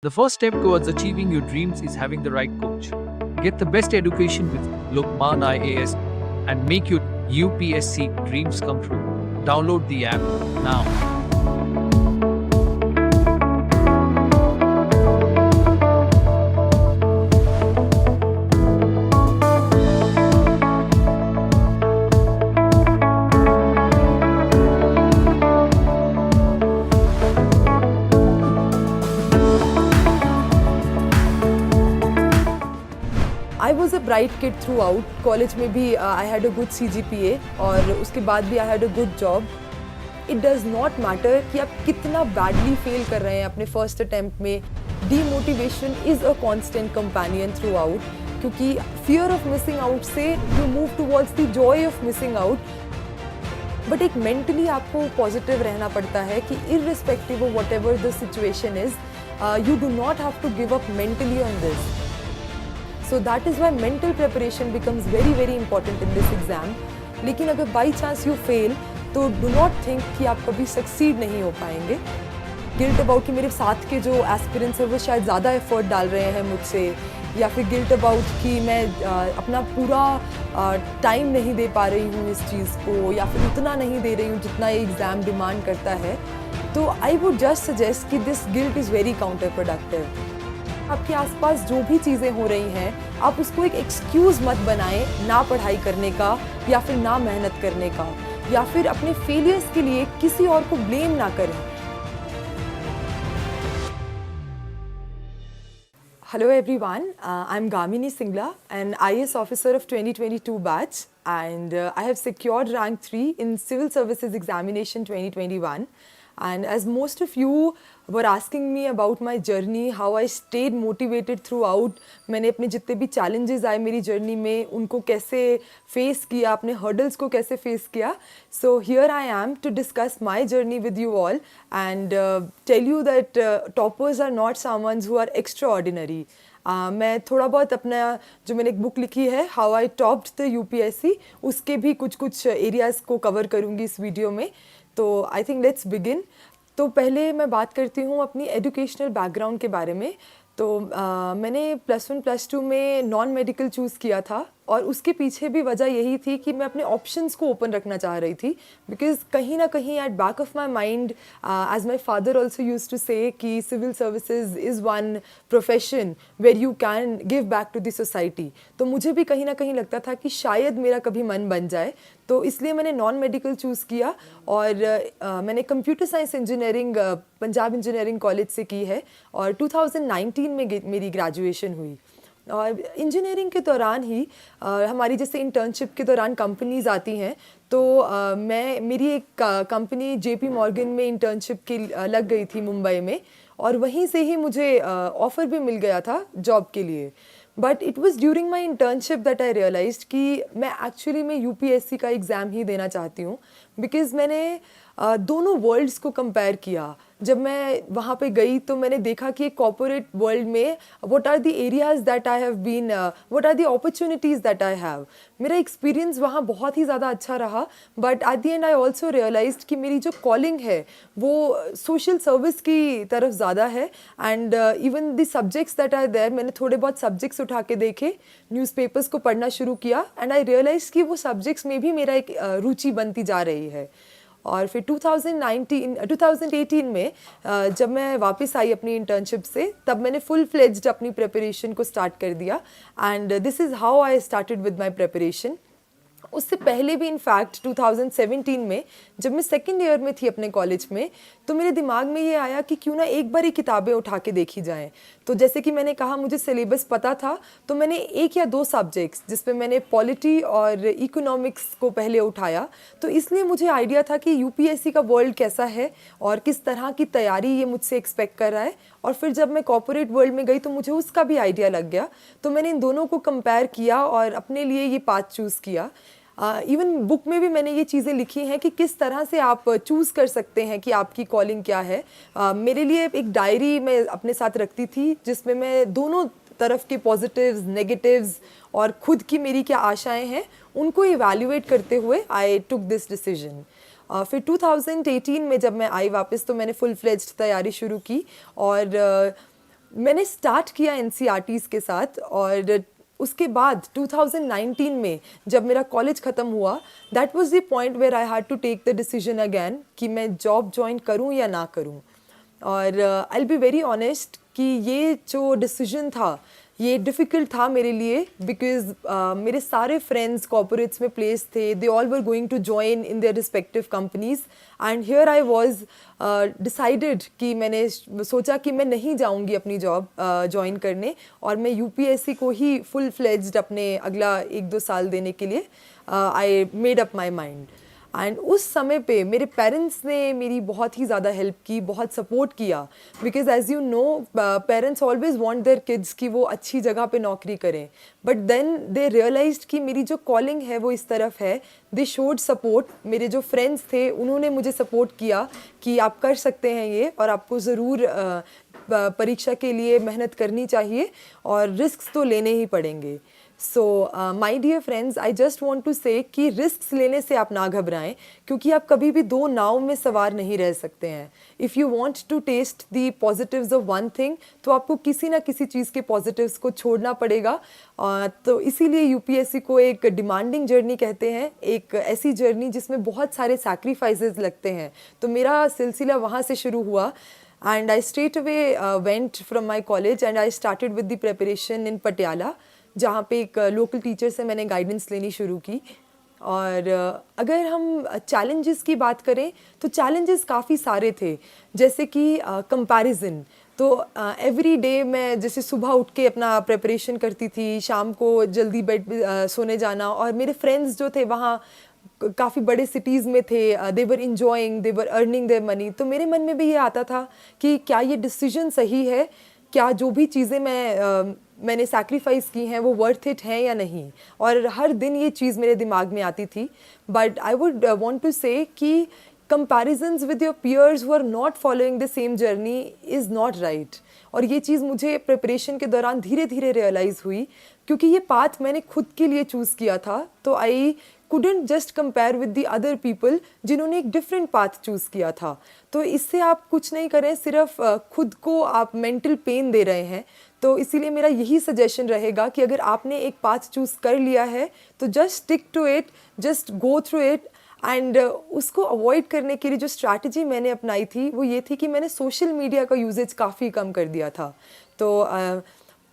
The first step towards achieving your dreams is having the right coach. Get the best education with Lokman IAS and make your UPSC dreams come true. Download the app now. I was a bright kid through out. College में भी आई had a good CGPA और उसके बाद भी आई had a good job. It does not matter कि आप कितना badly fail कर रहे हैं अपने फर्स्ट अटैम्प्ट में. Demotivation is a constant companion through out, क्योंकि फियर ऑफ मिसिंग आउट से you move towards the Joy of missing out. But एक मेंटली आपको पॉजिटिव रहना पड़ता है कि irrespective of whatever the situation is, you do not have to give up mentally on this. So that is why mental preparation becomes very very important in this exam. लेकिन अगर by chance you fail तो do not think कि आप कभी succeed नहीं हो पाएंगे. Guilt about कि मेरे साथ के जो aspirants हैं वो शायद ज़्यादा effort डाल रहे हैं मुझसे, या फिर guilt about कि मैं अपना पूरा time नहीं दे पा रही हूँ इस चीज़ को, या फिर उतना नहीं दे रही हूँ जितना ये exam demand करता है. तो I would just suggest कि this guilt is very counterproductive. आपके आसपास जो भी चीज़ें हो रही हैं, आप उसको एक एक्सक्यूज़ मत बनाएं ना पढ़ाई करने का, या फिर ना मेहनत करने का, या फिर अपने फेलियर्स के लिए किसी और को ब्लेम ना करें. Hello everyone, I'm Gamini Singla, an IAS officer of 2022 batch, and I have secured rank 3 in Civil Services Examination 2021. And as most of you were asking me about my journey, how I stayed motivated throughout, मैंने अपने जितने भी challenges आए मेरी journey में उनको कैसे face किया, अपने hurdles को कैसे face किया. So here I am to discuss my journey with you all and tell you that toppers are not someone who are extraordinary. मैं थोड़ा बहुत अपना जो मैंने एक बुक लिखी है how I topped the UPSC, उसके भी कुछ एरियाज़ को कवर करूँगी इस वीडियो में. तो आई थिंक लेट्स बिगिन. तो पहले मैं बात करती हूँ अपनी एजुकेशनल बैकग्राउंड के बारे में. तो मैंने +1 +2 में नॉन मेडिकल चूज़ किया था, और उसके पीछे भी वजह यही थी कि मैं अपने ऑप्शंस को ओपन रखना चाह रही थी. बिकॉज कहीं ना कहीं at back of my mind, as my father also use to say कि civil services is one profession where you can give back to the society. तो मुझे भी कहीं ना कहीं लगता था कि शायद मेरा कभी मन बन जाए. तो इसलिए मैंने नॉन मेडिकल चूज़ किया, और मैंने computer science engineering Punjab engineering college से की है, और 2019 में मेरी ग्रेजुएशन हुई. और इंजीनियरिंग के दौरान ही हमारी जैसे इंटर्नशिप के दौरान कंपनीज़ आती हैं, तो मेरी एक कंपनी JP मॉर्गन में इंटर्नशिप की लग गई थी मुंबई में, और वहीं से ही मुझे ऑफ़र भी मिल गया था जॉब के लिए. But it was during my internship that I realised कि मैं एक्चुअली में UPSC का एग्ज़ाम ही देना चाहती हूँ. बिकॉज़ मैंने दोनों वर्ल्ड्स को कंपेयर किया. जब मैं वहाँ पे गई तो मैंने देखा कि कॉर्पोरेट वर्ल्ड में what are the areas that I have been, what are the opportunities that I have. मेरा एक्सपीरियंस वहाँ बहुत ही ज़्यादा अच्छा रहा. But at the end I also realized कि मेरी जो कॉलिंग है वो सोशल सर्विस की तरफ ज़्यादा है. And even the subjects that are there, मैंने थोड़े बहुत सब्जेक्ट्स उठा के देखे, न्यूज़पेपर्स को पढ़ना शुरू किया, एंड आई रियलाइज कि वो सब्जेक्ट्स में भी मेरा एक रुचि बनती जा रही है. और फिर 2018 में जब मैं वापस आई अपनी इंटर्नशिप से, तब मैंने फुल फ्लेज्ड अपनी प्रिपरेशन को स्टार्ट कर दिया. And this is how I started with my preparation. उससे पहले भी इनफैक्ट 2017 में जब मैं सेकेंड ईयर में थी अपने कॉलेज में, तो मेरे दिमाग में ये आया कि क्यों ना एक बार ही किताबें उठा के देखी जाएं. तो जैसे कि मैंने कहा मुझे सिलेबस पता था, तो मैंने 1 या 2 सब्जेक्ट्स जिसमें मैंने पॉलिटी और इकोनॉमिक्स को पहले उठाया. तो इसलिए मुझे आइडिया था कि UPSC का वर्ल्ड कैसा है और किस तरह की तैयारी ये मुझसे एक्सपेक्ट कर रहा है. और फिर जब मैं कॉर्पोरेट वर्ल्ड में गई तो मुझे उसका भी आइडिया लग गया. तो मैंने इन दोनों को कंपेयर किया और अपने लिए ये पाथ चूज़ किया. इवन बुक में भी मैंने ये चीज़ें लिखी हैं कि किस तरह से आप चूज़ कर सकते हैं कि आपकी कॉलिंग क्या है. मेरे लिए एक डायरी मैं अपने साथ रखती थी जिसमें मैं दोनों तरफ के पॉजिटिव्स, नेगेटिव्स और खुद की मेरी क्या आशाएं हैं उनको इवैल्यूएट करते हुए आई टुक दिस डिसीजन. फिर 2018 में जब मैं आई वापस तो मैंने फुल फ्लेज्ड तैयारी शुरू की और मैंने स्टार्ट किया एनसीईआरटीज़ के साथ, और उसके बाद 2019 में जब मेरा कॉलेज ख़त्म हुआ, that was the point where I had to take the decision again कि मैं जॉब ज्वाइन करूं या ना करूं। और I will be very honest कि ये जो डिसीजन था ये डिफ़िकल्ट था मेरे लिए, बिकॉज मेरे सारे फ्रेंड्स कॉर्पोरेट्स में प्लेस थे, they all were going to join in their respective companies, and here I was decided कि मैंने सोचा कि मैं नहीं जाऊंगी अपनी जॉब ज्वाइन करने, और मैं यूपीएससी को ही फुल फ्लेज्ड अपने अगला 1-2 साल देने के लिए I made up my mind. And उस समय पे मेरे पेरेंट्स ने मेरी बहुत ही ज़्यादा हेल्प की, बहुत सपोर्ट किया, because as you know parents always want their kids कि वो अच्छी जगह पे नौकरी करें, बट देन दे रियलाइज्ड कि मेरी जो कॉलिंग है वो इस तरफ है। दे शोड सपोर्ट, मेरे जो फ्रेंड्स थे उन्होंने मुझे सपोर्ट किया कि आप कर सकते हैं ये, और आपको ज़रूर परीक्षा के लिए मेहनत करनी चाहिए और रिस्क्स तो लेने ही पड़ेंगे। So my dear friends, I just want to say कि रिस्क्स लेने से आप ना घबराएं, क्योंकि आप कभी भी 2 नाव में सवार नहीं रह सकते हैं। If you want to test the positives of one thing, तो आपको किसी ना किसी चीज़ के पॉजिटिव्स को छोड़ना पड़ेगा। तो इसीलिए यूपीएससी को एक डिमांडिंग जर्नी कहते हैं, एक ऐसी जर्नी जिसमें बहुत सारे सैक्रिफाइसेस लगते हैं। तो मेरा सिलसिला वहाँ से शुरू हुआ, and I straight away went from my college and I started with the preparation in Patiala, जहाँ पे एक लोकल टीचर से मैंने गाइडेंस लेनी शुरू की। और अगर हम चैलेंजेस की बात करें तो चैलेंजेस काफ़ी सारे थे, जैसे कि कंपैरिजन। तो एवरी डे मैं जैसे सुबह उठ के अपना प्रिपरेशन करती थी, शाम को जल्दी बेड सोने जाना, और मेरे फ्रेंड्स जो थे वहाँ काफ़ी बड़े सिटीज़ में थे, they were enjoying, they were earning their money. तो मेरे मन में भी ये आता था कि क्या ये डिसीजन सही है, क्या जो भी चीज़ें मैंने सैक्रिफाइस की हैं वो वर्थ इट हैं या नहीं। और हर दिन ये चीज़ मेरे दिमाग में आती थी। But I would want to say कि comparisons with your peers who are not following the same journey is not right। और ये चीज़ मुझे प्रिपरेशन के दौरान धीरे धीरे रियलाइज़ हुई, क्योंकि ये पाथ मैंने खुद के लिए चूज़ किया था। तो आई couldn't just compare with the other people जिन्होंने एक डिफरेंट पाथ चूज़ किया था। तो इससे आप कुछ नहीं करें, सिर्फ खुद को आप मेंटल पेन दे रहे हैं। तो इसीलिए मेरा यही सजेशन रहेगा कि अगर आपने एक पाथ चूज़ कर लिया है तो just stick to it, just go through it. And उसको अवॉइड करने के लिए जो स्ट्रैटेजी मैंने अपनाई थी वो ये थी कि मैंने सोशल मीडिया का यूजेज काफ़ी कम कर दिया था। तो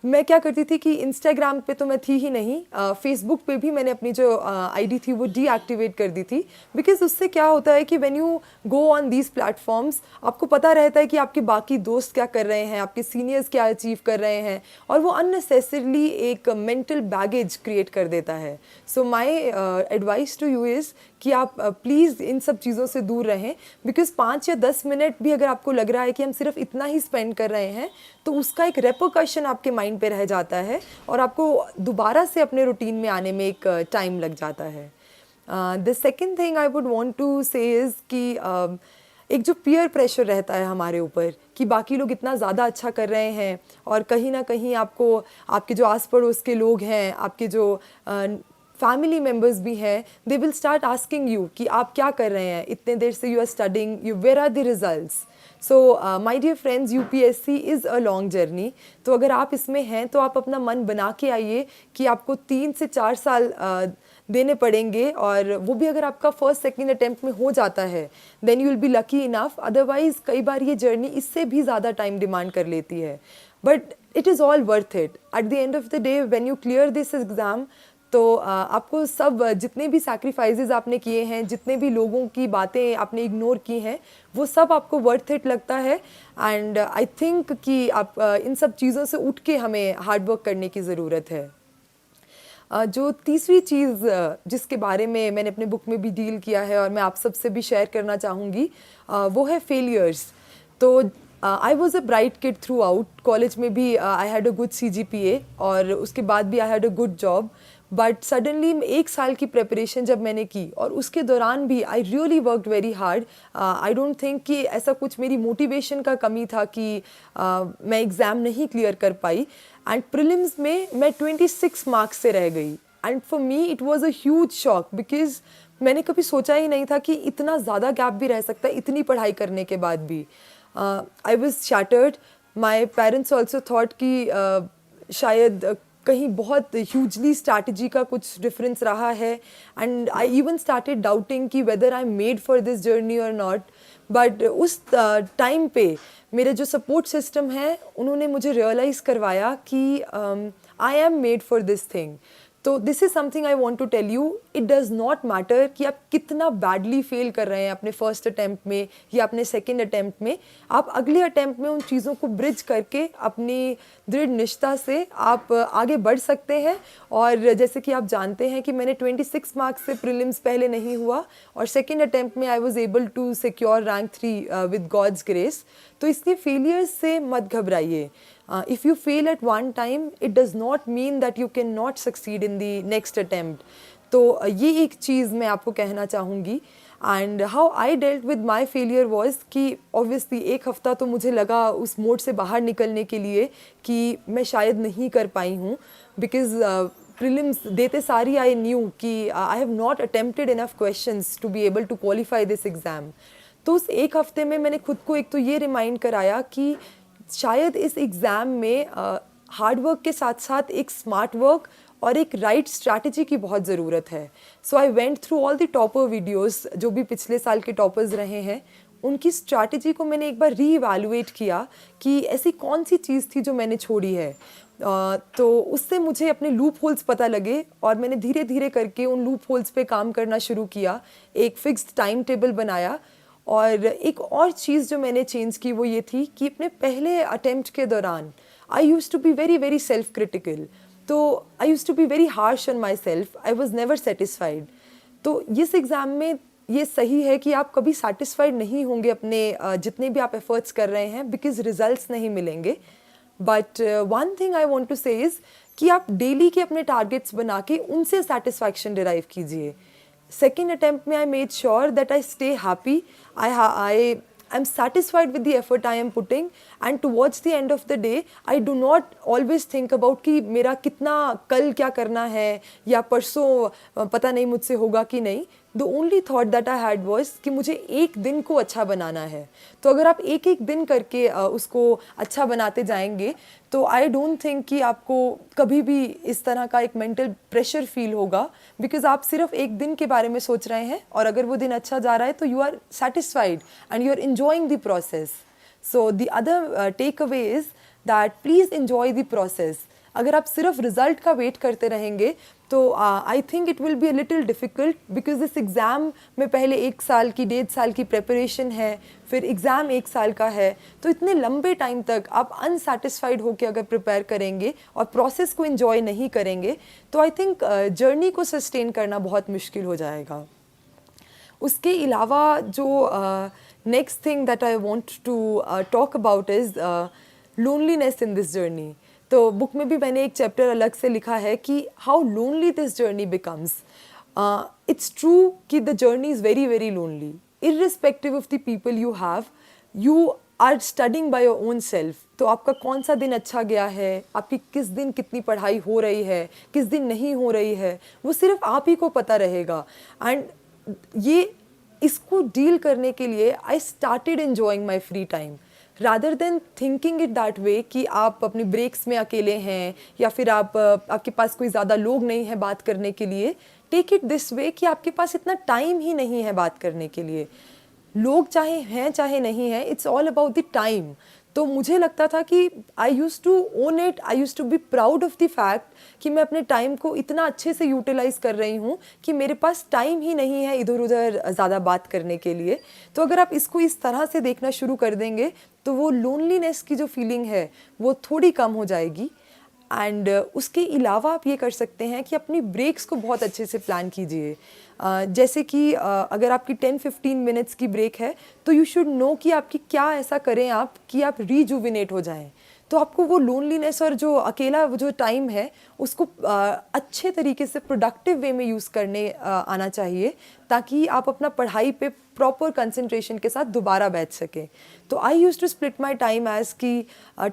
मैं क्या करती थी कि इंस्टाग्राम पे तो मैं थी ही नहीं, फेसबुक पे भी मैंने अपनी जो आईडी थी वो डीएक्टिवेट कर दी थी। बिकॉज उससे क्या होता है कि when you go on these platforms, आपको पता रहता है कि आपके बाकी दोस्त क्या कर रहे हैं, आपके सीनियर्स क्या अचीव कर रहे हैं, और वो अननेसेसरली एक मेंटल बैगेज क्रिएट कर देता है। So my advice to you is कि आप प्लीज़ इन सब चीज़ों से दूर रहें। बिकॉज 5 या 10 मिनट भी अगर आपको लग रहा है कि हम सिर्फ इतना ही स्पेंड कर रहे हैं, तो उसका एक रेपोकशन आपके माइंड पे रह जाता है, और आपको दोबारा से अपने रूटीन में आने में एक टाइम लग जाता है। The second thing I would want to say is कि एक जो पीयर प्रेशर रहता है हमारे ऊपर कि बाकी लोग इतना ज़्यादा अच्छा कर रहे हैं, और कहीं ना कहीं आपको आपके जो आस पड़ोस के लोग हैं, आपके जो फैमिली मेम्बर्स भी हैं, they will start asking you कि आप क्या कर रहे हैं, इतने देर से you are studying, you where are the results. So my dear friends, UPSC is a long journey. तो अगर आप इसमें हैं तो आप अपना मन बना के आइए कि आपको 3 से 4 साल देने पड़ेंगे, और वो भी अगर आपका फर्स्ट सेकंड अटेम्प्ट में हो जाता है then you will be lucky enough. Otherwise कई बार ये जर्नी इससे भी ज़्यादा टाइम डिमांड कर लेती है, but it is all worth it. Eight the end of the day when you clear this exam, तो आपको सब जितने भी सैक्रिफाइसेस आपने किए हैं, जितने भी लोगों की बातें आपने इग्नोर की हैं, वो सब आपको वर्थ इट लगता है। एंड आई थिंक कि आप इन सब चीज़ों से उठ के हमें हार्ड वर्क करने की ज़रूरत है। जो तीसरी चीज़ जिसके बारे में मैंने अपने बुक में भी डील किया है और मैं आप सबसे भी शेयर करना चाहूँगी, वो है फेलियर्स। तो I was a bright kid through out, college में भी आई हैड अ गुड CGPA, और उसके बाद भी आई had a good job. But suddenly 1 साल की प्रिपरेशन जब मैंने की, और उसके दौरान भी I really worked very hard. I don't think कि ऐसा कुछ मेरी मोटिवेशन का कमी था कि मैं एग्ज़ाम नहीं क्लियर कर पाई। एंड प्रीलिम्स में मैं 26 मार्क्स से रह गई, and for me it was a huge shock, because मैंने कभी सोचा ही नहीं था कि इतना ज़्यादा गैप भी रह सकता है इतनी पढ़ाई करने के बाद भी। I was shattered. My parents also thought कि शायद कहीं बहुत ह्यूजली स्ट्रैटेजी का कुछ डिफरेंस रहा है, and I even started doubting कि whether I am made for this journey और नॉट. बट उस टाइम पे मेरे जो सपोर्ट सिस्टम है उन्होंने मुझे रियलाइज़ करवाया कि I am made for this thing. तो this is something I want to tell you, it does not matter कि आप कितना बैडली फेल कर रहे हैं अपने फर्स्ट अटैम्प्ट में या अपने सेकेंड अटैम्प्ट में. आप अगले अटैम्प्ट में उन चीज़ों को ब्रिज करके अपनी दृढ़ निष्ठा से आप आगे बढ़ सकते हैं. और जैसे कि आप जानते हैं कि मैंने 26 मार्क्स से प्रीलिम्स पहले नहीं हुआ और सेकेंड अटैम्प्ट में I was able to secure rank 3 with God's grace. तो इसलिए फेलियर्स से मत घबराइए. If you fail at one time, it does not mean that you cannot succeed in the next attempt. तो ये एक चीज़ मैं आपको कहना चाहूँगी. And how I dealt with my failure was कि ऑब्वियसली एक हफ़्ता तो मुझे लगा उस मोड से बाहर निकलने के लिए कि मैं शायद नहीं कर पाई हूँ, बिकॉज प्रीलिम्स देते सारी आई न्यू कि I have not attempted enough questions to be able to qualify this exam. तो उस एक हफ़्ते में मैंने खुद को एक तो ये रिमाइंड कराया कि शायद इस एग्ज़ाम में हार्ड वर्क के साथ साथ एक स्मार्ट वर्क और एक राइट स्ट्रैटेजी की बहुत ज़रूरत है. So I went through all the topper videos जो भी पिछले साल के टॉपर्स रहे हैं, उनकी स्ट्रैटेजी को मैंने एक बार रीइवैल्यूएट किया कि ऐसी कौन सी चीज़ थी जो मैंने छोड़ी है. तो उससे मुझे अपने लूप होल्स पता लगे और मैंने धीरे धीरे करके उन लूप होल्स पे काम करना शुरू किया, एक फिक्स्ड टाइम टेबल बनाया. और एक और चीज़ जो मैंने चेंज की वो ये थी कि अपने पहले अटेम्प्ट के दौरान I use to be very very self critical. तो I use to be very harsh on myself, I was never satisfied. तो इस एग्ज़ाम में ये सही है कि आप कभी सेटिस्फाइड नहीं होंगे अपने जितने भी आप एफर्ट्स कर रहे हैं, बिकॉज रिजल्ट्स नहीं मिलेंगे. But one thing I want to say is कि आप डेली के अपने टारगेट्स बना के उनसे सेटिस्फैक्शन डिराइव कीजिए. Second attempt में I made sure that I stay happy. I am satisfied with the effort I am putting, and towards the end of the day I do not always think about कि मेरा कितना कल क्या करना है या परसों पता नहीं मुझसे होगा कि नहीं. The only thought that I had was कि मुझे एक दिन को अच्छा बनाना है. तो अगर आप एक एक दिन करके उसको अच्छा बनाते जाएंगे तो आई डोंट थिंक कि आपको कभी भी इस तरह का एक मेंटल प्रेशर फील होगा, बिकॉज आप सिर्फ एक दिन के बारे में सोच रहे हैं और अगर वो दिन अच्छा जा रहा है तो you are satisfied and you are enjoying the process. So the other takeaway is that please enjoy the process. अगर आप सिर्फ रिजल्ट का वेट करते रहेंगे तो I think it will be a little difficult, because इस एग्ज़ाम में पहले 1 साल की 1.5 साल की प्रेपरेशन है, फिर एग्ज़ाम 1 साल का है. तो इतने लंबे टाइम तक आप अनसेटिस्फाइड होकर अगर प्रिपेयर करेंगे और प्रोसेस को इन्जॉय नहीं करेंगे तो आई थिंक जर्नी को सस्टेन करना बहुत मुश्किल हो जाएगा. उसके अलावा जो next thing that I want to talk about is loneliness in this journey. तो बुक में भी मैंने एक चैप्टर अलग से लिखा है कि how lonely this journey becomes. It's true कि the journey is very very lonely. Irrespective of the people you have, you are studying by your own self. तो आपका कौन सा दिन अच्छा गया है, आपकी किस दिन कितनी पढ़ाई हो रही है, किस दिन नहीं हो रही है, वो सिर्फ आप ही को पता रहेगा. एंड ये इसको डील करने के लिए I started enjoying my free time rather than thinking it that way कि आप अपनी ब्रेक्स में अकेले हैं या फिर आपके पास कोई ज़्यादा लोग नहीं है बात करने के लिए. टेक इट दिस वे कि आपके पास इतना टाइम ही नहीं है बात करने के लिए. लोग चाहे हैं चाहे नहीं हैं, it's all about the time. तो मुझे लगता था कि I use to own it, I use to be proud of the fact कि मैं अपने टाइम को इतना अच्छे से यूटिलाइज़ कर रही हूँ कि मेरे पास टाइम ही नहीं है इधर उधर ज़्यादा बात करने के लिए. तो अगर आप इसको इस तरह से देखना शुरू कर देंगे तो वो लोनलीनेस की जो फीलिंग है वो थोड़ी कम हो जाएगी. एंड उसके अलावा आप ये कर सकते हैं कि अपनी ब्रेक्स को बहुत अच्छे से प्लान कीजिए. जैसे कि अगर आपकी 10-15 मिनट्स की ब्रेक है तो यू शुड नो कि आपकी क्या ऐसा करें आप कि आप रीजुविनेट हो जाएं. तो आपको वो लोनलीनेस और जो अकेला जो टाइम है उसको अच्छे तरीके से प्रोडक्टिव वे में यूज़ करने आना चाहिए ताकि आप अपना पढ़ाई पे प्रॉपर कंसंट्रेशन के साथ दोबारा बैठ सकें. तो I use to split my time as कि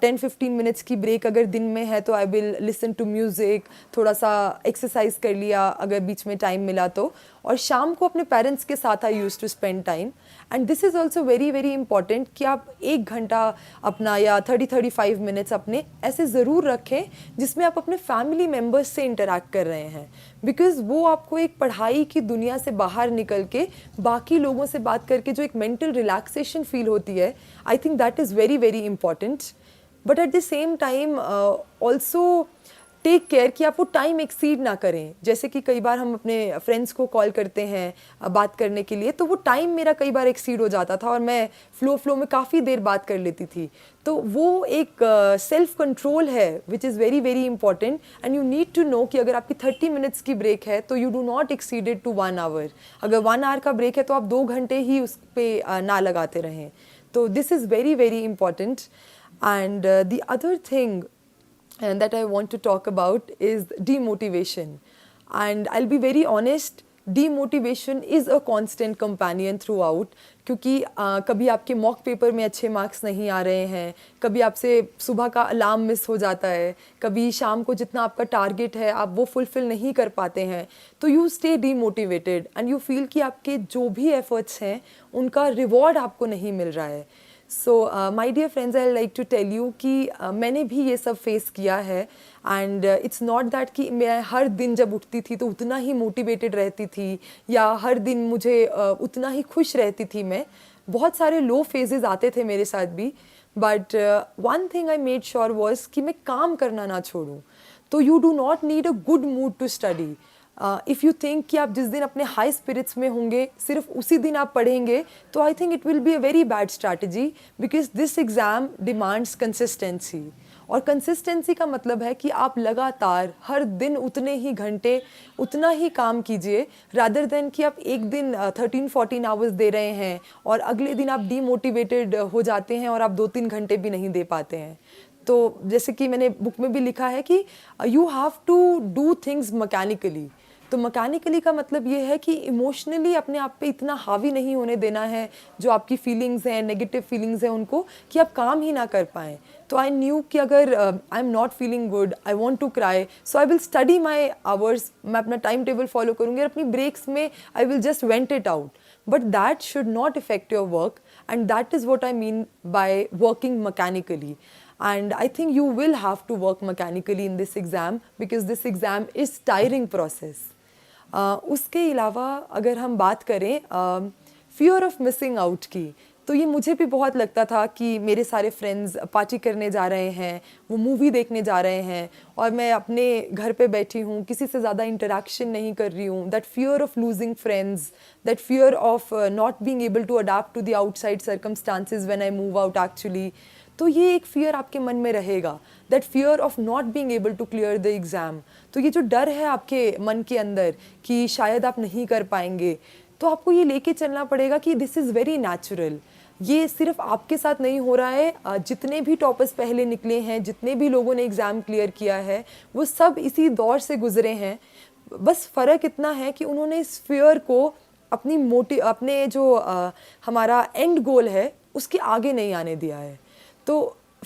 10-15 मिनट्स की ब्रेक अगर दिन में है तो I will listen to music, थोड़ा सा एक्सरसाइज कर लिया अगर बीच में टाइम मिला तो, और शाम को अपने पेरेंट्स के साथ I use to spend time. And this is also very very important कि आप 1 घंटा अपना या 30-35 मिनट्स अपने ऐसे ज़रूर रखें जिसमें आप अपने फैमिली मेम्बर्स से इंटरेक्ट कर रहे हैं, बिकॉज़ वो आपको एक पढ़ाई की दुनिया से बाहर निकल के बाकी लोगों से बात करके जो एक मेंटल रिलैक्सेशन फील होती है, I think that is very very important. But at the same time also take care कि आप वो टाइम एक्सीड ना करें. जैसे कि कई बार हम अपने फ्रेंड्स को कॉल करते हैं बात करने के लिए, तो वो टाइम मेरा कई बार एक्सीड हो जाता था और मैं फ्लो में काफ़ी देर बात कर लेती थी. तो वो एक सेल्फ कंट्रोल है which is very very important. And you need to know कि अगर आपकी 30 मिनट्स की ब्रेक है तो you do not exceed it to 1 hour. अगर 1 आवर का ब्रेक है तो आप 2 घंटे ही उस पर ना लगाते रहें. तो this is very very important. And the other thing and that I want to talk about is demotivation. And I'll be very honest, demotivation is a constant companion throughout. क्योंकि कभी आपके मॉक पेपर में अच्छे marks नहीं आ रहे हैं, कभी आपसे सुबह का अलार्म मिस हो जाता है, कभी शाम को जितना आपका टारगेट है आप वो फुलफिल नहीं कर पाते हैं, तो you stay demotivated and you feel कि आपके जो भी एफर्ट्स हैं उनका रिवॉर्ड आपको नहीं मिल रहा है. So my dear friends, I like to tell you कि मैंने भी ये सब फेस किया है. एंड इट्स नॉट दैट कि मैं हर दिन जब उठती थी तो उतना ही मोटिवेटेड रहती थी या हर दिन मुझे उतना ही खुश रहती थी. मैं बहुत सारे लो फेजेस आते थे मेरे साथ भी, but one thing I made sure was कि मैं काम करना ना छोड़ूं. तो you do not need a good mood to study. If you think कि आप जिस दिन अपने हाई स्पिरिट्स में होंगे सिर्फ उसी दिन आप पढ़ेंगे, तो I think it will be a very bad strategy, because this exam demands consistency. और कंसिस्टेंसी का मतलब है कि आप लगातार हर दिन उतने ही घंटे उतना ही काम कीजिए, रादर देन कि आप एक दिन 13-14 आवर्स दे रहे हैं और अगले दिन आप डीमोटिवेटेड हो जाते हैं और आप 2-3 घंटे भी नहीं दे पाते हैं. तो जैसे कि मैंने बुक में भी लिखा है कि you have to do things mechanically. तो मैकेनिकली का मतलब ये है कि इमोशनली अपने आप पे इतना हावी नहीं होने देना है जो आपकी फीलिंग्स हैं, नेगेटिव फीलिंग्स हैं उनको, कि आप काम ही ना कर पाएँ. तो आई न्यू कि अगर I am not feeling good, I want to cry, so I will study my hours. मैं अपना टाइम टेबल फॉलो करूँगी और अपनी ब्रेक्स में I will just went it out. But that should not effect your work, and that is what I mean by working mechanically. And I think you will have to work mechanically in this exam because this exam is tiring process. उसके अलावा अगर हम बात करें fear of missing out की, तो ये मुझे भी बहुत लगता था कि मेरे सारे फ्रेंड्स पार्टी करने जा रहे हैं, वो मूवी देखने जा रहे हैं और मैं अपने घर पे बैठी हूँ, किसी से ज़्यादा इंटरेक्शन नहीं कर रही हूँ. That fear of losing friends, that fear of not being able to adapt to the outside circumstances when I move out actually. तो ये एक फियर आपके मन में रहेगा, that fear of not being able to clear the exam. तो ये जो डर है आपके मन के अंदर कि शायद आप नहीं कर पाएंगे, तो आपको ये लेके चलना पड़ेगा कि दिस इज़ वेरी नेचुरल. ये सिर्फ आपके साथ नहीं हो रहा है, जितने भी टॉपर्स पहले निकले हैं, जितने भी लोगों ने एग्ज़ाम क्लियर किया है, वो सब इसी दौर से गुजरे हैं. बस फ़र्क इतना है कि उन्होंने इस फियर को अपने जो हमारा एंड गोल है उसके आगे नहीं आने दिया है. तो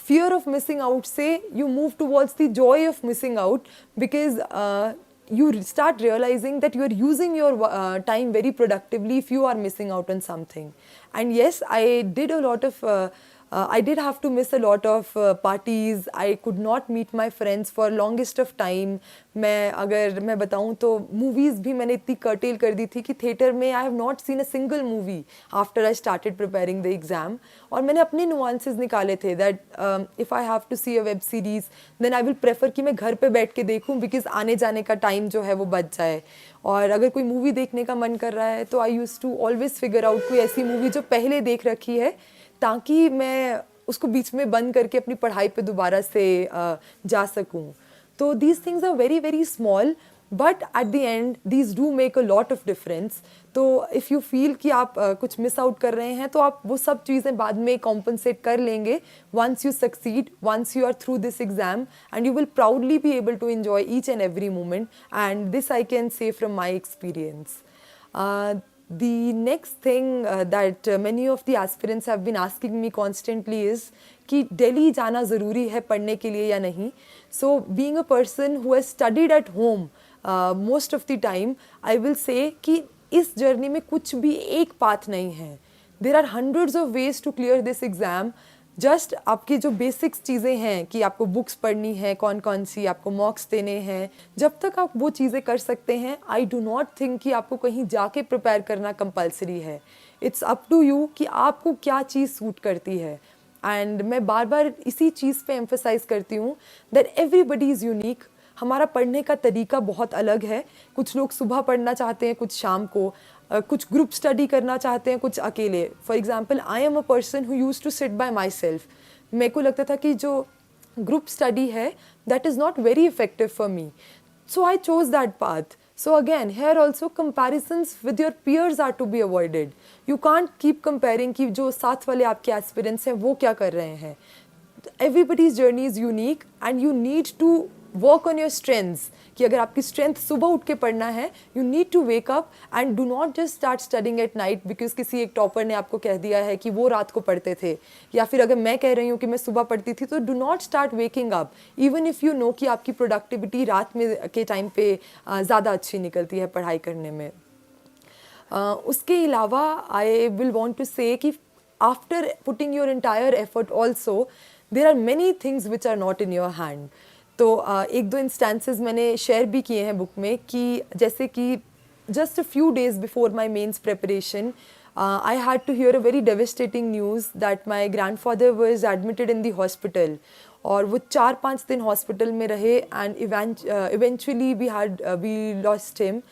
fear of missing out से you move towards the joy of missing out, because you start realizing that you are using your time very productively if you are missing out on something. And yes, I did a lot of I did have to miss a lot of parties. I could not meet my friends for longest of time. अगर मैं बताऊँ तो movies भी मैंने इतनी cartel कर दी थी कि थिएटर में I have not seen a single movie after I started preparing the exam. और मैंने अपने नुआंसेस निकाले थे that if I have to see a web series then I will prefer कि मैं घर पे बैठ के देखूँ, बिकॉज आने जाने का टाइम जो है वो बच जाए. और अगर कोई मूवी देखने का मन कर रहा है तो I use to always figure out कोई ऐसी मूवी जो पहले देख रखी है, ताकि मैं उसको बीच में बंद करके अपनी पढ़ाई पे दोबारा से जा सकूं. तो these things are very very small, but at the end these do make a lot of difference. तो इफ़ यू फील कि आप कुछ मिस आउट कर रहे हैं तो आप वो सब चीज़ें बाद में कॉम्पनसेट कर लेंगे once you succeed, once you are through this exam, and you will proudly be able to enjoy each and every moment. And this I can say from my experience. The next thing that many of the aspirants have been asking me constantly is कि दिल्ली जाना ज़रूरी है पढ़ने के लिए या नहीं. So being a person who has studied at home most of the time, I will say कि इस जर्नी में कुछ भी एक पाथ नहीं है. There are hundreds of ways to clear this exam. Just आपकी जो बेसिक्स चीज़ें हैं कि आपको बुक्स पढ़नी है कौन कौन सी, आपको मॉक्स देने हैं, जब तक आप वो चीज़ें कर सकते हैं, आई डू नॉट थिंक कि आपको कहीं जाके प्रिपेयर करना कंपलसरी है. इट्स अप टू यू कि आपको क्या चीज़ सूट करती है. एंड मैं बार बार इसी चीज़ पे एम्फसाइज करती हूँ दैट एवरीबडी इज़ यूनिक. हमारा पढ़ने का तरीका बहुत अलग है. कुछ लोग सुबह पढ़ना चाहते हैं, कुछ शाम को, कुछ ग्रुप स्टडी करना चाहते हैं, कुछ अकेले. For example, I am a person who use to sit by myself. मेरे को लगता था कि जो ग्रुप स्टडी है that is not very effective for me, so I chose that path. So again, here also comparisons with your peers are to be avoided. You can't keep comparing कि जो साथ वाले आपके aspirants हैं वो क्या कर रहे हैं. Everybody's journey is unique and you need to work on your strengths. कि अगर आपकी strength सुबह उठ के पढ़ना है, you need to wake up and do not just start studying at night because किसी एक टॉपर ने आपको कह दिया है कि वो रात को पढ़ते थे, या फिर अगर मैं कह रही हूँ कि मैं सुबह पढ़ती थी, तो do not start waking up even if you know कि आपकी प्रोडक्टिविटी रात में के टाइम पे ज़्यादा अच्छी निकलती है पढ़ाई करने में. उसके अलावा I will want to say कि after putting your entire effort also there are many things which are not in your hand. तो एक दो इंस्टेंसेस मैंने शेयर भी किए हैं बुक में कि जैसे कि just a few days before my mains preparation I had to hear a very devastating news that my grandfather was admitted in the hospital. और वो 4-5 दिन हॉस्पिटल में रहे and eventually we lost him.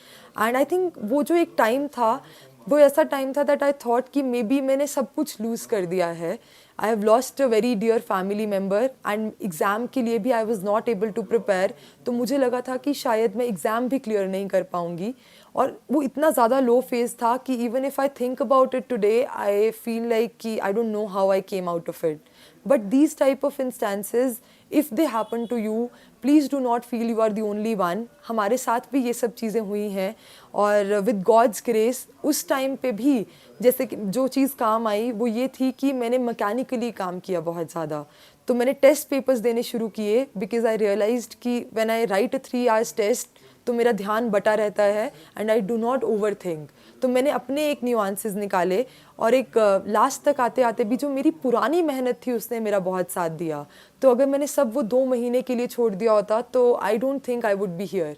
And I think वो जो एक time था वो ऐसा टाइम था दैट आई थॉट कि मे बी मैंने सब कुछ लूज़ कर दिया है. I have lost a very dear family member and exam के लिए भी I was not able to prepare. तो मुझे लगा था कि शायद मैं एग्ज़ाम भी क्लियर नहीं कर पाऊँगी. और वो इतना ज़्यादा लो फेज़ था कि even if I think about it today I feel like कि I don't know how I came out of it. But these type of instances if they happen to you, please do not feel you are the only one. हमारे साथ भी ये सब चीज़ें हुई हैं और विद गॉड्स ग्रेस उस टाइम पे भी जैसे कि जो चीज़ काम आई वो ये थी कि मैंने मैकेनिकली काम किया बहुत ज़्यादा. तो मैंने टेस्ट पेपर्स देने शुरू किए बिकॉज आई रियलाइज्ड कि when I write a 3 hours test तो मेरा ध्यान बटा रहता है and I do not over think. तो मैंने अपने एक न्यूआंसेस निकाले और एक लास्ट तक आते आते भी जो मेरी पुरानी मेहनत थी उसने मेरा बहुत साथ दिया. तो अगर मैंने सब वो 2 महीने के लिए छोड़ दिया होता तो I don't think I would be here.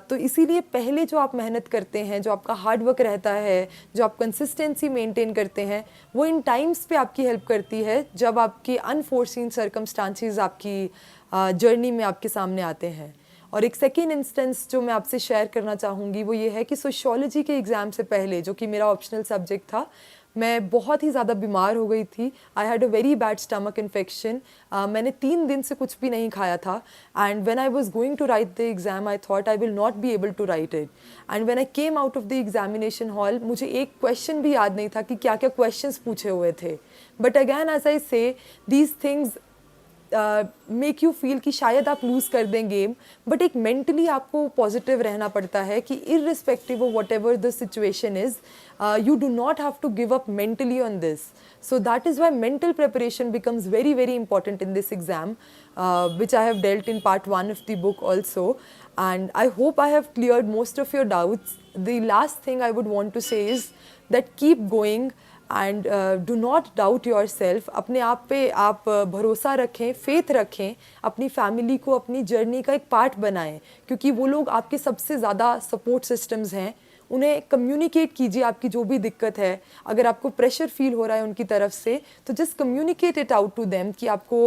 तो इसीलिए पहले जो आप मेहनत करते हैं, जो आपका हार्ड वर्क रहता है, जो आप कंसिस्टेंसी मेंटेन करते हैं, वो इन टाइम्स पे आपकी हेल्प करती है जब आपकी अनफोर्सीन सर्कमस्टांसेस आपकी जर्नी में आपके सामने आते हैं. और एक सेकेंड इंस्टेंस जो मैं आपसे शेयर करना चाहूँगी वो ये है कि सोशियोलॉजी के एग्ज़ाम से पहले, जो कि मेरा ऑप्शनल सब्जेक्ट था, मैं बहुत ही ज़्यादा बीमार हो गई थी. I had a very bad stomach infection. मैंने 3 दिन से कुछ भी नहीं खाया था. And when I was going to write the exam I thought I will not be able to write it. And when I came out of the examination hall मुझे एक क्वेश्चन भी याद नहीं था कि क्या क्या क्वेश्चंस पूछे हुए थे. बट अगैन एज आई से these things make you feel कि शायद आप लूज़ कर दें गेम, बट एक मेंटली आपको पॉजिटिव रहना पड़ता है कि irrespective of whatever the situation is, you do not have to give up mentally on this. So that is why mental preparation becomes very, very important in this exam, which I have dealt in part 1 of the book also. And I hope I have cleared most of your doubts. The last thing I would want to say is that keep going and do not doubt yourself. अपने आप पे आप भरोसा रखें, faith रखें, अपनी family को अपनी जर्नी का एक पार्ट बनाएं, क्योंकि वो लोग आपके सबसे ज़्यादा सपोर्ट सिस्टम्स हैं. उन्हें कम्युनिकेट कीजिए आपकी जो भी दिक्कत है. अगर आपको प्रेशर फील हो रहा है उनकी तरफ से तो just communicate it out to them कि आपको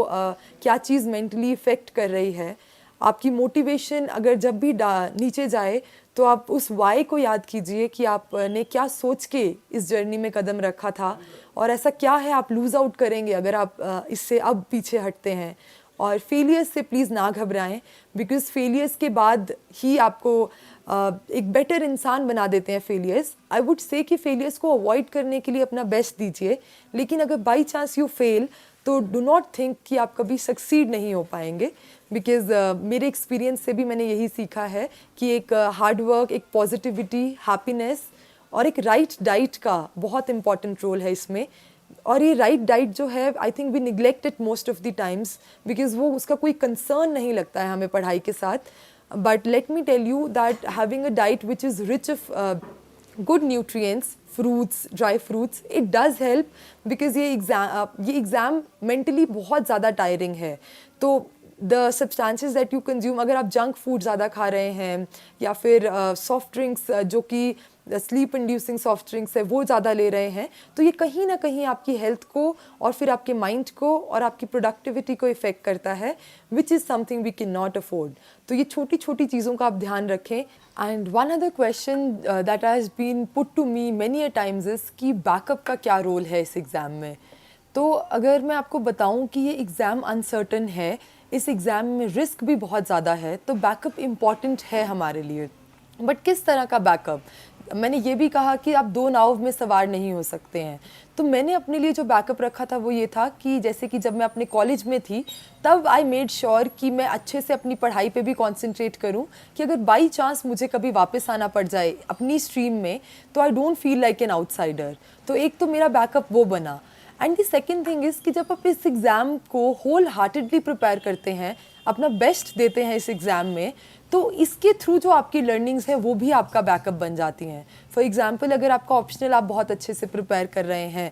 क्या चीज़ मेंटली इफ़ेक्ट कर रही है. आपकी मोटिवेशन अगर जब भी नीचे जाए तो आप उस वाई को याद कीजिए कि आपने क्या सोच के इस जर्नी में कदम रखा था और ऐसा क्या है आप लूज़ आउट करेंगे अगर आप इससे अब पीछे हटते हैं. और फेलियर्स से प्लीज़ ना घबराएं, बिकॉज फेलियर्स के बाद ही आपको एक बेटर इंसान बना देते हैं फेलियर्स. आई वुड से कि फेलियर्स को अवॉइड करने के लिए अपना बेस्ट दीजिए, लेकिन अगर बाई चांस यू फेल तो डू नॉट थिंक कि आप कभी सक्सीड नहीं हो पाएंगे. बिकॉज मेरे एक्सपीरियंस से भी मैंने यही सीखा है कि एक हार्ड वर्क, एक पॉजिटिविटी, हैप्पीनेस और एक राइट डाइट का बहुत इंपॉर्टेंट रोल है इसमें. और ये राइट डाइट जो है I think we neglect it most of the times because वो उसका कोई कंसर्न नहीं लगता है हमें पढ़ाई के साथ. But let me tell you that having a diet which is rich of good nutrients, fruits, dry fruits, it does help because ये एग्ज़ाम mentally बहुत ज़्यादा tiring है. तो the substances that you consume, अगर आप junk food ज़्यादा खा रहे हैं या फिर soft drinks जो कि स्लीप इंड्यूसिंग सॉफ्ट ड्रिंक्स है वो ज़्यादा ले रहे हैं, तो ये कहीं ना कहीं आपकी हेल्थ को और फिर आपके माइंड को और आपकी प्रोडक्टिविटी को इफ़ेक्ट करता है, which is something we can not afford. तो ये छोटी छोटी चीज़ों का आप ध्यान रखें. And one other question that has been put to me many a times is कि बैकअप का क्या रोल है इस एग्ज़ाम में. तो अगर मैं आपको बताऊं कि ये एग्ज़ाम अनसर्टन है, इस एग्ज़ाम में रिस्क भी बहुत ज़्यादा है, तो बैकअप इम्पॉर्टेंट है हमारे लिए. बट किस तरह का बैकअप? मैंने ये भी कहा कि आप दो नाव में सवार नहीं हो सकते हैं. तो मैंने अपने लिए जो बैकअप रखा था वो ये था कि जैसे कि जब मैं अपने कॉलेज में थी तब आई मेड श्योर कि मैं अच्छे से अपनी पढ़ाई पे भी कंसंट्रेट करूं कि अगर बाई चांस मुझे कभी वापस आना पड़ जाए अपनी स्ट्रीम में तो I don't feel like an outsider. तो एक तो मेरा बैकअप वो बना. And the second thing is कि जब आप इस एग्ज़ाम को होल हार्टेडली प्रिपेयर करते हैं, अपना बेस्ट देते हैं इस एग्ज़ाम में, तो इसके थ्रू जो आपकी लर्निंग्स है वो भी आपका बैकअप बन जाती हैं. फॉर एग्जांपल अगर आपका ऑप्शनल आप बहुत अच्छे से प्रिपेयर कर रहे हैं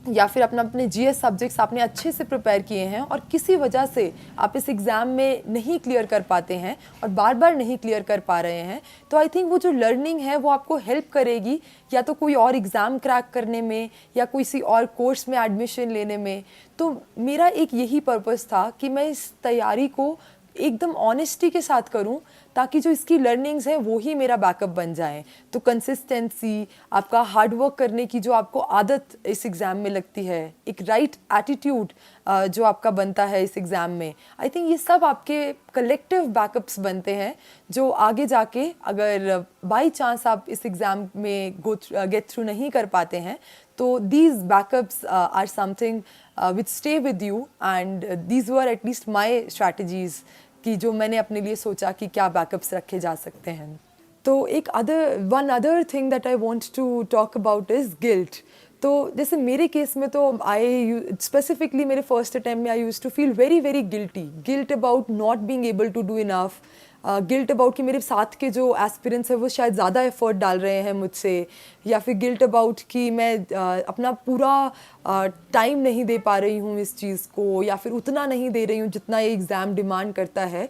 या फिर अपने जीएस सब्जेक्ट्स आपने अच्छे से प्रिपेयर किए हैं और किसी वजह से आप इस एग्ज़ाम में नहीं क्लियर कर पाते हैं और बार बार नहीं क्लियर कर पा रहे हैं, तो आई थिंक वो जो लर्निंग है वो आपको हेल्प करेगी या तो कोई और एग्ज़ाम क्रैक करने में या किसी और कोर्स में एडमिशन लेने में. तो मेरा एक यही पर्पस था कि मैं इस तैयारी को एकदम ऑनेस्टी के साथ करूं ताकि जो इसकी लर्निंग्स हैं वो ही मेरा बैकअप बन जाएं. तो कंसिस्टेंसी, आपका हार्ड वर्क करने की जो आपको आदत इस एग्ज़ाम में लगती है, एक राइट एटीट्यूड जो आपका बनता है इस एग्ज़ाम में, आई थिंक ये सब आपके कलेक्टिव बैकअप्स बनते हैं जो आगे जाके अगर बाई चांस आप इस एग्ज़ाम में गेट थ्रू नहीं कर पाते हैं तो these backups are something which stay with you and these were at least my strategies कि जो मैंने अपने लिए सोचा कि क्या बैकअप्स रखे जा सकते हैं. तो एक one other thing that I want to talk about is guilt. तो जैसे मेरे केस में तो स्पेसिफिकली मेरे फर्स्ट अटैम्प्ट में I used to feel very very guilt about not being able to do enough, guilt about कि मेरे साथ के जो एस्पिरेंट्स हैं वो शायद ज़्यादा एफर्ट डाल रहे हैं मुझसे, या फिर गिल्ट अबाउट कि मैं अपना पूरा टाइम नहीं दे पा रही हूँ इस चीज़ को या फिर उतना नहीं दे रही हूँ जितना ये एग्ज़ाम डिमांड करता है.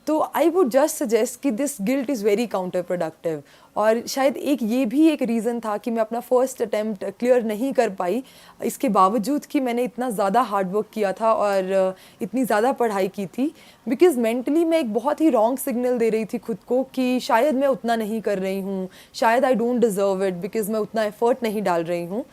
तो आई वुड जस्ट सजेस्ट कि this guilt is very counter productive. और शायद ये भी एक रीज़न था कि मैं अपना फर्स्ट अटैम्प्ट क्लियर नहीं कर पाई, इसके बावजूद कि मैंने इतना ज़्यादा हार्ड वर्क किया था और इतनी ज़्यादा पढ़ाई की थी. बिकॉज़ मेंटली मैं एक बहुत ही रॉन्ग सिग्नल दे रही थी खुद को कि शायद मैं उतना नहीं कर रही हूँ, शायद I don't deserve it because मैं उतना एफर्ट नहीं डाल रही हूँ.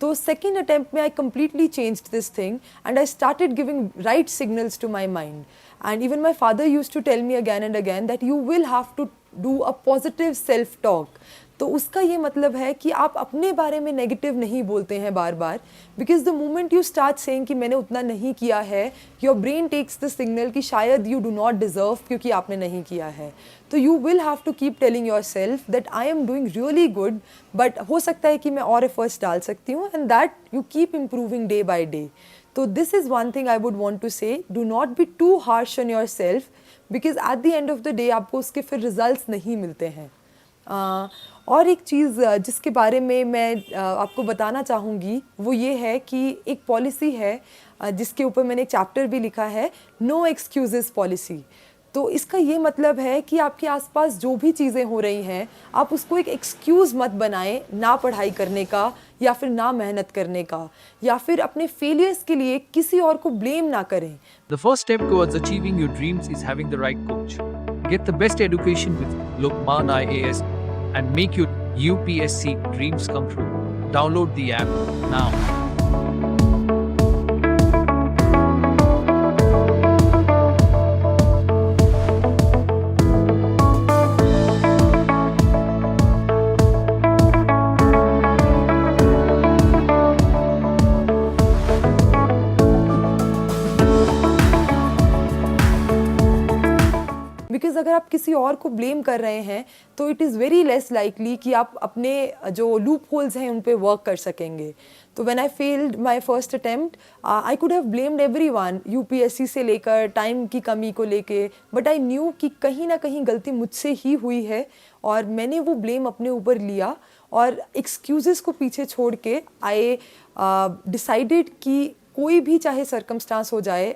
तो सेकेंड अटैम्प्ट में I completely changed this thing and I started giving right signals to my mind. And even my father used to tell me again and again that you will have to do a positive self-talk. तो उसका ये मतलब है कि आप अपने बारे में नेगेटिव नहीं बोलते हैं बार बार, because the moment you start saying कि मैंने उतना नहीं किया है, your brain takes the signal कि शायद यू डू नॉट डिजर्व क्योंकि आपने नहीं किया है. तो you will have to keep telling yourself that I am doing really good, but हो सकता है कि मैं और एफर्ट्स डाल सकती हूँ, and that you keep improving day by day. So this is one thing I would want to say, do not be too harsh on yourself because at the end of the day आपको उसके फिर results नहीं मिलते हैं. और एक चीज़ जिसके बारे में मैं आपको बताना चाहूँगी वो ये है कि एक पॉलिसी है जिसके ऊपर मैंने एक चैप्टर भी लिखा है, नो एक्सक्यूजेस पॉलिसी. तो इसका ये मतलब है कि आपके आसपास जो भी चीज़ें हो रही हैं आप उसको एक एक्सक्यूज़ मत बनाएं ना पढ़ाई करने का या फिर ना मेहनत करने का या फिर अपने फेलियर्स के लिए किसी और को ब्लेम ना करें. The first step towards achieving your dreams is having the right coach. Get the best education with Lokman IAS and make your UPSC dreams come true. Download the app now. Because अगर आप किसी और को blame कर रहे हैं तो it is very less likely कि आप अपने जो लूप होल्स हैं उन पे वर्क कर सकेंगे. तो when I failed my first attempt I could have blamed everyone, UPSC से लेकर टाइम की कमी को लेके, बट आई न्यू कि कहीं ना कहीं गलती मुझसे ही हुई है और मैंने वो ब्लेम अपने ऊपर लिया और एक्सक्यूज़ेस को पीछे छोड़ के आई डिसाइडेड कि कोई भी चाहे सर्कमस्टांस हो जाए,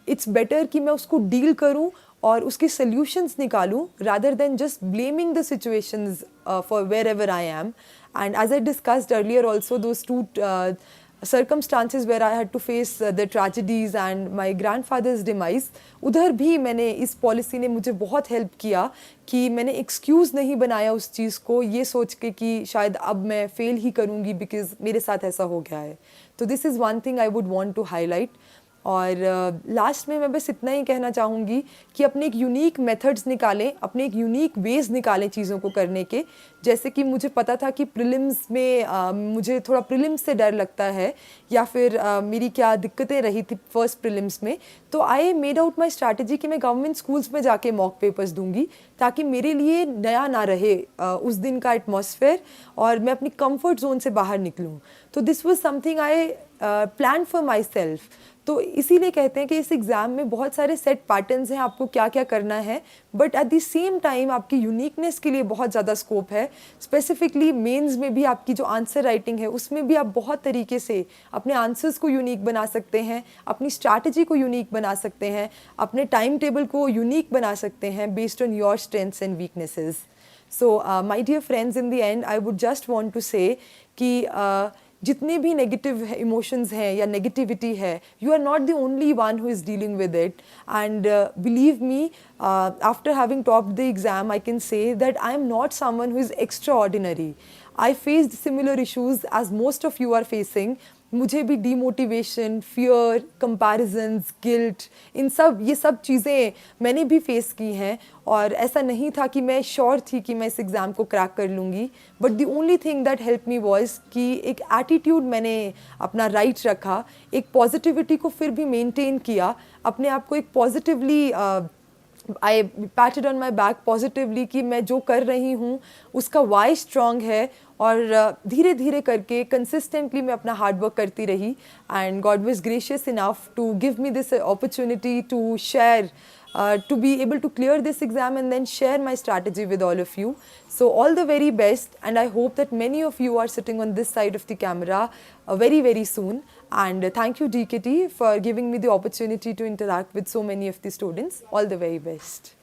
इट्स बेटर कि मैं उसको डील करूं और उसके सॉल्यूशंस निकालूं rather than just blaming the situations for wherever I am. And as I discussed earlier also those two circumstances where I had to face the tragedies and my grandfather's demise, उधर भी मैंने इस policy ने मुझे बहुत help किया कि मैंने एक्सक्यूज़ नहीं बनाया उस चीज़ को ये सोच के कि शायद अब मैं फेल ही करूँगी बिकॉज मेरे साथ ऐसा हो गया है. तो this is one thing I would want to highlight. और लास्ट में मैं बस इतना ही कहना चाहूँगी कि अपने एक यूनिक मेथड्स निकालें, अपने एक यूनिक वेज़ निकालें चीज़ों को करने के. जैसे कि मुझे पता था कि प्रीलिम्स में मुझे थोड़ा प्रीलिम्स से डर लगता है या फिर मेरी क्या दिक्कतें रही थी फर्स्ट प्रीलिम्स में, तो I made out my strategy कि मैं गवर्नमेंट स्कूल्स में जाके मॉक पेपर्स दूंगी ताकि मेरे लिए नया ना रहे उस दिन का एटमॉस्फेयर और मैं अपनी कंफर्ट जोन से बाहर निकलूँ. तो this was something I plan for my self. तो इसीलिए कहते हैं कि इस एग्ज़ाम में बहुत सारे सेट पैटर्न्स हैं आपको क्या क्या करना है, but at the same time आपकी यूनिकनेस के लिए बहुत ज़्यादा स्कोप है. स्पेसिफिकली मेंस में भी आपकी जो आंसर राइटिंग है उसमें भी आप बहुत तरीके से अपने आंसर्स को यूनिक बना सकते हैं, अपनी स्ट्रैटेजी को यूनिक बना सकते हैं, अपने टाइम टेबल को यूनिक बना सकते हैं based on your strengths and weaknesses. So my dear friends, in the end I would just want to say कि जितने भी नेगेटिव इमोशंस हैं या नेगेटिविटी है, you are not the only one who is dealing with it. And believe me, after having topped the exam I can say that I am not someone who is extraordinary. I faced similar issues as most of you are facing. मुझे भी demotivation, fear, comparisons, guilt, ये सब चीज़ें मैंने भी face की हैं और ऐसा नहीं था कि मैं श्योर थी कि मैं इस एग्ज़ाम को क्रैक कर लूँगी. But the only thing that help me was कि एक एटीट्यूड मैंने अपना राइट रखा, एक पॉजिटिविटी को फिर भी मेंटेन किया, अपने आप को एक positively I पैटेड on my back positively कि मैं जो कर रही हूँ उसका वाई स्ट्रॉन्ग है और धीरे धीरे करके कंसिस्टेंटली मैं अपना हार्ड वर्क करती रही. And God was gracious enough to give me this opportunity to share, to be able to clear this exam and then share my strategy with all of you. So all the very best, and I hope that many of you are sitting on this side of the camera very very soon. And thank you DKT for giving me the opportunity to interact with so many of the students. All the very best.